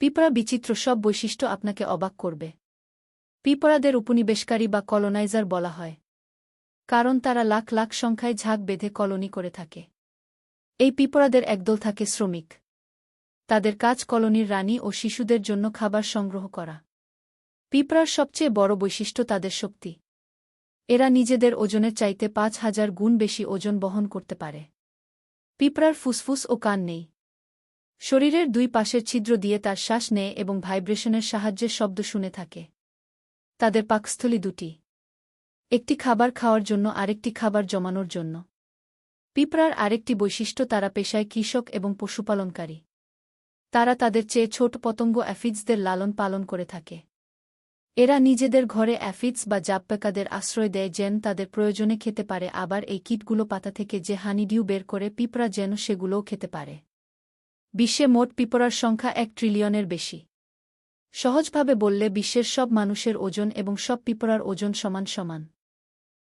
পিঁপড়া বিচিত্র সব বৈশিষ্ট্য আপনাকে অবাক করবে। পিঁপড়াদের উপনিবেশকারী বা কলোনাইজার বলা হয়, কারণ তারা লাখ লাখ সংখ্যায় ঝাঁক বেঁধে কলোনি করে থাকে। এই পিঁপড়াদের একদল থাকে শ্রমিক। তাদের কাজ কলোনির রানী ও শিশুদের জন্য খাবার সংগ্রহ করা। পিঁপড়ার সবচেয়ে বড় বৈশিষ্ট্য তাদের শক্তি। এরা নিজেদের ওজনের চাইতে ৫,০০০ গুণ বেশি ওজন বহন করতে পারে। পিঁপড়ার ফুসফুস ও কান নেই। শরীরের দুই পাশের ছিদ্র দিয়ে তার শ্বাস নেয় এবং ভাইব্রেশনের সাহায্যে শব্দ শুনে থাকে। তাদের পাকস্থলী দুটি, একটি খাবার খাওয়ার জন্য আরেকটি খাবার জমানোর জন্য। পিঁপড়ার আরেকটি বৈশিষ্ট্য, তারা পেশায় কৃষক এবং পশুপালনকারী। তারা তাদের চেয়ে ছোট পতঙ্গ অ্যাফিডসদের লালন পালন করে থাকে। এরা নিজেদের ঘরে অ্যাফিডস বা জাবপোকাদের আশ্রয় দেয় যেন তাদের প্রয়োজনে খেতে পারে, আবার এই কীটগুলো পাতা থেকে যে হানিডিউ বের করে পিঁপড়া যেন সেগুলোও খেতে পারে। বিশ্বে মোট পিঁপড়ার সংখ্যা ১ ট্রিলিয়নের বেশি। সহজভাবে বললে বিশ্বের সব মানুষের ওজন এবং সব পিঁপড়ার ওজন সমান সমান।